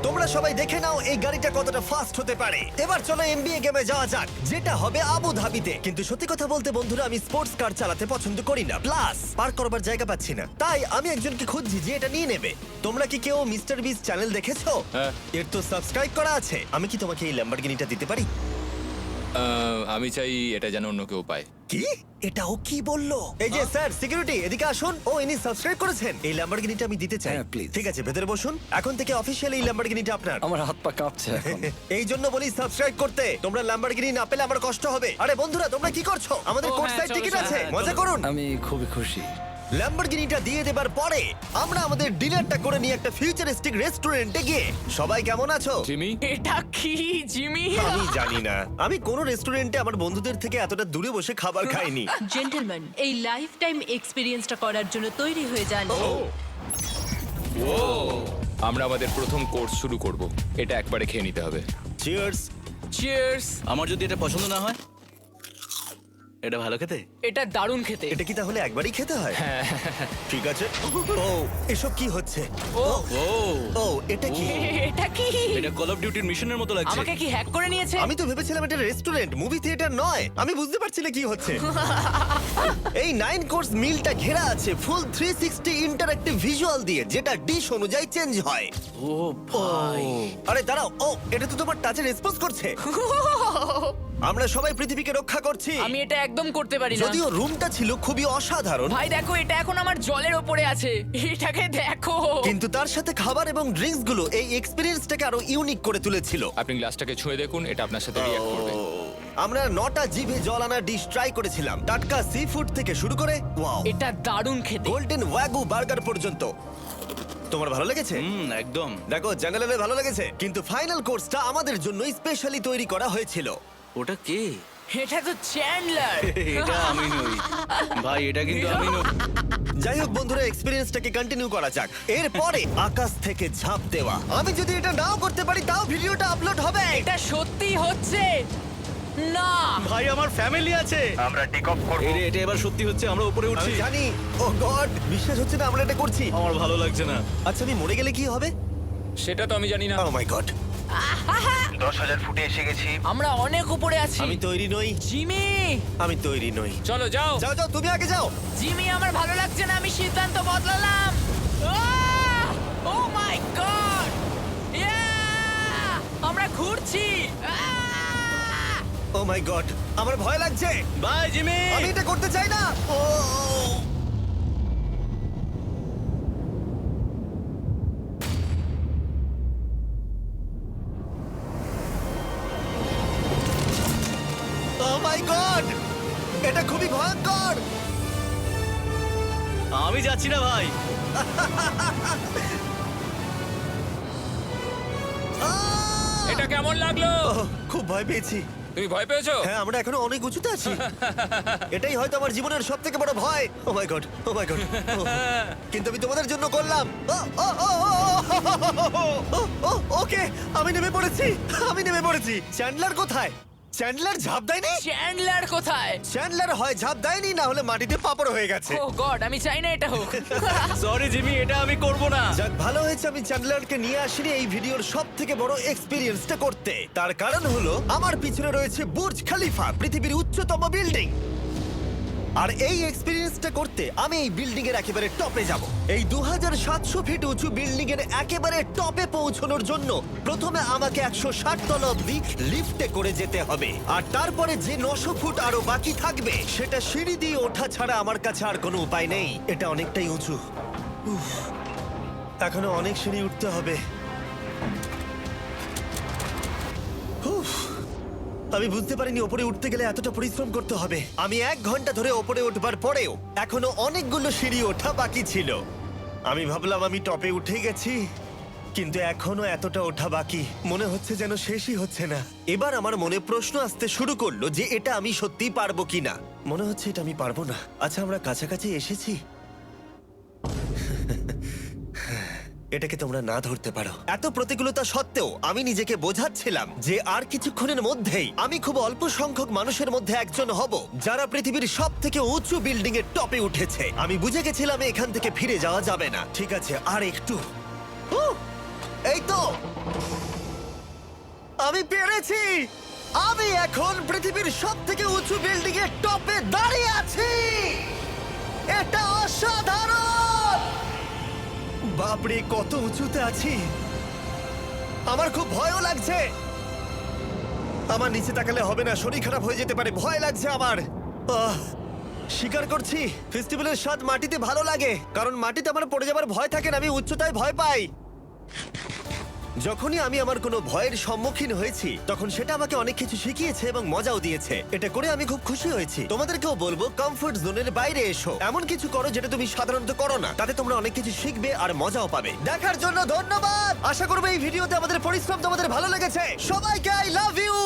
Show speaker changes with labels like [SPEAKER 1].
[SPEAKER 1] তোমরা সবাই দেখে নাও এই গাড়িটা কতটা ফাস্ট হতে পারে। এবার চলো এমবিএ গেমে যাওয়া যাক, যেটা হবে আবু ধাবিতে। কিন্তু সত্যি কথা বলতে বন্ধুরা, আমি স্পোর্টস কার চালাতে পছন্দ করি না, প্লাস পার্ক করবার জায়গা পাচ্ছি না। তাই আমি একজনকে খুঁজছি যে এটা নিয়ে নেবে। তোমরা কি কেউ মিস্টার বিস চ্যানেল দেখেছো?
[SPEAKER 2] হ্যাঁ।
[SPEAKER 1] এর তো সাবস্ক্রাইব করা আছে। আমি কি তোমাকে এই ল্যাম্বরগিনিটা দিতে পারি?
[SPEAKER 2] আমি চাই এটা যেন অন্য কেউ পায়।
[SPEAKER 1] কি? এটা ও কি বললো? এই যে স্যার, সিকিউরিটি এদিকে আসুন। ও ইনি সাবস্ক্রাইব করেছেন। এই ল্যাম্বরগিনিটা আমি দিতে চাই।
[SPEAKER 3] হ্যাঁ, please.
[SPEAKER 1] ঠিক আছে, ভেতরে বসুন। এখন থেকে অফিশিয়ালি এই ল্যাম্বরগিনিটা আপনার।
[SPEAKER 3] আমার হাত পা কাঁপছে এখন।
[SPEAKER 1] এই জন্য বলি সাবস্ক্রাইব করতে। তোমরা ল্যাম্বরগিনি না পেলে আমার কষ্ট হবে। আরে বন্ধুরা, তোমরা কি করছো? আমাদের কোর্ট সাইড টিকিট আছে, মজা করুন।
[SPEAKER 3] আমি খুবই খুশি।
[SPEAKER 1] ল্যাম্বরগিনিটা দিয়ে দেবার পরে আমরা আমাদের ডিনারটা করে নিয়ে একটা ফিউচারিস্টিক রেস্টুরেন্টে গিয়ে। সবাই কেমন আছো?
[SPEAKER 2] জিমি,
[SPEAKER 4] এটা কি জিমি?
[SPEAKER 1] আমি জানি না, আমি কোন রেস্টুরেন্টে আমার বন্ধুদের থেকে এতটা দূরে বসে খাবার খাইনি।
[SPEAKER 5] জেন্টলম্যান, এই লাইফ টাইম এক্সপিরিয়েন্সটা করার জন্য তৈরি হয়ে যান।
[SPEAKER 2] আমরা আমাদের প্রথম কোর্স শুরু করব। এটা একবারে খেয়ে নিতে হবে।
[SPEAKER 1] চিয়ার্স।
[SPEAKER 4] চিয়ার্স।
[SPEAKER 6] আমার যদি এটা পছন্দ না হয়, এটা ভালো খেতে।
[SPEAKER 4] এটা দারুণ খেতে।
[SPEAKER 1] এটা কি তাহলে একবারই খেতে হয়? ঠিক আছে। ও, এসব কি হচ্ছে?
[SPEAKER 4] ও
[SPEAKER 6] ও
[SPEAKER 1] ও, এটা কি?
[SPEAKER 4] এটা কি?
[SPEAKER 6] এটা কল অফ ডিউটির মিশনের মতো লাগছে।
[SPEAKER 4] আমাকে কি হ্যাক করে নিয়েছে?
[SPEAKER 1] আমি তো ভেবেছিলাম এটা রেস্টুরেন্ট, মুভি থিয়েটার নয়। আমি বুঝতে পারছি না কি হচ্ছে। এই 9 কোর্স মিলটা ঘেরা আছে ফুল 360 ইন্টারঅ্যাক্টিভ ভিজুয়াল দিয়ে, যেটা ডিশ অনুযায়ী চেঞ্জ হয়।
[SPEAKER 6] ও ভাই,
[SPEAKER 1] আরে দাঁড়াও, ও এটা তো তোমার টাচে রেসপন্স করছে। আমরা সবাই পৃথিবীকে রক্ষা করছি।
[SPEAKER 4] আমি এটা একদম করতে পারি না।
[SPEAKER 1] যদিও রুমটা ছিল খুবই অসাধারণ,
[SPEAKER 4] ভাই দেখো, এটা এখন আমার জলের ওপরে আছে। এটাকে দেখো।
[SPEAKER 1] কিন্তু তার সাথে খাবার এবং ড্রিঙ্কস গুলো এই এক্সপেরিয়েন্সটাকে আরো ইউনিক করে তুলেছিল।
[SPEAKER 2] আপনি গ্লাসটাকে ছুঁয়ে দেখুন, এটা আপনার সাথে রিঅ্যাক্ট করবে।
[SPEAKER 1] আমরা 9টা জিভে জল আনা ডিশ ট্রাই করেছিলাম, টাটকা সি ফুড থেকে শুরু করে ওয়াও,
[SPEAKER 4] এটা দারুণ খেতে।
[SPEAKER 1] গোল্ডেন ওয়াগু বার্গার পর্যন্ত। তোমার ভালো লেগেছে?
[SPEAKER 6] একদম।
[SPEAKER 1] দেখো, জঙ্গলে ভালো লেগেছে, কিন্তু ফাইনাল কোর্সটা আমাদের জন্য স্পেশালি তৈরি করা হয়েছিল।
[SPEAKER 6] ওটা কে?
[SPEAKER 4] এটা তো চ্যান্ডলার।
[SPEAKER 6] এটা আমি নই ভাই, এটা কিন্তু আমি নই।
[SPEAKER 1] যাই হোক বন্ধুরা, এক্সপেরিয়েন্সটাকে কন্টিনিউ করা যাক। এরপরে আকাশ থেকে ঝাঁপ দেওয়া। আমি যদি এটা নাও করতে পারি, তাও ভিডিওটা আপলোড হবে।
[SPEAKER 4] এটা সত্যি হচ্ছে না।
[SPEAKER 6] ভাই, আমার ফ্যামিলি আছে।
[SPEAKER 1] আমরা টেক অফ করব।
[SPEAKER 6] এই রে, এটা এবার সত্যি হচ্ছে, আমরা উপরে উঠছি।
[SPEAKER 1] আমি জানি। ও গড, বিশ্বাস হচ্ছে না আমরা এটা করছি।
[SPEAKER 6] আমার ভালো লাগছে না।
[SPEAKER 1] আচ্ছা, আমি মরে গেলে কি হবে?
[SPEAKER 2] সেটা তো আমি জানি না।
[SPEAKER 1] ও মাই গড, 10,000 ফুটে এসে গেছি।
[SPEAKER 4] আমরা অনেক উপরে আছি।
[SPEAKER 1] আমি তৈরি নই,
[SPEAKER 4] জিমি,
[SPEAKER 1] আমি তৈরি নই।
[SPEAKER 2] চলো যাও।
[SPEAKER 1] যাও যাও, তুমি আগে যাও।
[SPEAKER 4] জিমি, আমার ভালো লাগছে না। আমি সিদ্ধান্ত বদলালাম। ও মাই গড, আমরা ঘুরছি।
[SPEAKER 1] ও মাই গড, আমার ভয় লাগছে।
[SPEAKER 6] Bye Jimmy.
[SPEAKER 1] আমি এটা করতে চাই না। ও মাই গড, এটা খুবই ভয়ঙ্কর।
[SPEAKER 6] আমি যাচ্ছি না ভাই।
[SPEAKER 2] এটা কেমন লাগলো?
[SPEAKER 1] খুব ভয় পেয়েছি।
[SPEAKER 2] তুমি ভয় পেয়েছো?
[SPEAKER 1] হ্যাঁ, আমরা এখনো অনেক উঁচুতে আছি। এটাই হয়তো আমার জীবনের সব থেকে বড় ভয়। ও মাই গড, ও মাই গড। কিন্তু আমি তোমাদের জন্য করলাম। ওকে, আমি নেমে পড়েছি, আমি নেমে পড়েছি। চ্যান্ডলার কোথায়? চ্যান্ডলার ঝাঁপ দেয়নি?
[SPEAKER 4] চ্যান্ডলার কোথায়?
[SPEAKER 1] চ্যান্ডলার হয় ঝাঁপ দেয়নি, না হলে মাটিতে পাপড় হয়ে গেছে।
[SPEAKER 4] ও গড, আমি চাই না এটা হোক।
[SPEAKER 6] সরি জিমি, এটা আমি করব না।
[SPEAKER 1] যাক, ভালো হয়েছে আমি চ্যান্ডলারকে নিয়ে আসিনি এই ভিডিওর সব থেকে বড় এক্সপিরিয়েন্সটা করতে। তার কারণ হলো আমার পিছনে রয়েছে বুর্জ খলিফা, পৃথিবীর উচ্চতম বিল্ডিং। আর এই এক্সপিরিয়েন্সটা করতে আমি এই বিল্ডিং এর একেবারে টপে যাব। এই 2700 ফিট উঁচু বিল্ডিং এর একেবারে টপে পৌঁছানোর জন্য প্রথমে আমাকে 160 তলা অব্দি লিফটে করে যেতে হবে, আর তারপরে যে 900 ফুট আরো বাকি থাকবে সেটা সিঁড়ি দিয়ে ওঠা ছাড়া আমার কাছে আর কোনো উপায় নেই। এটা অনেকটাই উঁচু। উফ, এখনো অনেক সিঁড়ি উঠতে হবে। উফ, আমি বুঝতে পারিনি ওপরে উঠতে গেলে এতটা পরিশ্রম করতে হবে। আমি 1 ঘন্টা ধরে ওপরে উঠবার পরেও এখনো অনেকগুলো সিঁড়ি ওঠা বাকি ছিল। আমি ভাবলাম আমি টপে উঠে গেছি, কিন্তু এখনো এতটা ওঠা বাকি। মনে হচ্ছে যেন শেষই হচ্ছে না। এবার আমার মনে প্রশ্ন আসতে শুরু করলো যে এটা আমি সত্যিই পারবো কিনা। মনে হচ্ছে এটা আমি পারবো না। আচ্ছা, আমরা কাছাকাছি এসেছি। এটাকে তোমরা না ধরতে পারো। এত প্রতিকূলতা সত্ত্বেও আমি নিজেকে বোঝাচ্ছিলাম যে আর কিছুক্ষণের মধ্যেই আমি খুব অল্প সংখ্যক মানুষের মধ্যে একজন হব যারা পৃথিবীর সব থেকে উঁচু বিল্ডিং এর টপে উঠেছে। আমি বুঝে গেছিলাম এখান থেকে ফিরে যাওয়া যাবে না। ঠিক আছে, আর একটু। এই তো আমি পেরেছি। আমি এখন পৃথিবীর সব থেকে উঁচু বিল্ডিং এর টপে দাঁড়িয়ে আছি। এটা অসাধারণ। বাপরে কত উঁচুতে আছি, আমার খুব ভয়ও লাগছে। আমার নিচে তাকালে হবে না, শরীর খারাপ হয়ে যেতে পারে, ভয় লাগছে আমার। স্বীকার করছি ফেস্টিভ্যালের স্বাদ মাটিতে ভালো লাগে, কারণ মাটিতে আমার পড়ে যাবার ভয় থাকে না, আমি উচ্চতায় ভয় পাই। যখনই আমি আমার কোনো ভয়ের সম্মুখীন হয়েছি তখন সেটা আমাকে অনেক কিছু শিখিয়েছে এবং মজাও দিয়েছে। এটা করে আমি খুব খুশি হয়েছি। তোমাদেরকেও বলবো কমফোর্ট জোনের বাইরে এসো, এমন কিছু করো যেটা তুমি সাধারণত করো না, তাতে তোমরা অনেক কিছু শিখবে আর মজাও পাবে। দেখার জন্য ধন্যবাদ। আশা করবো এই ভিডিওতে আমাদের পরিশ্রম তোমাদের ভালো লেগেছে। সবাইকে আই লাভ ইউ।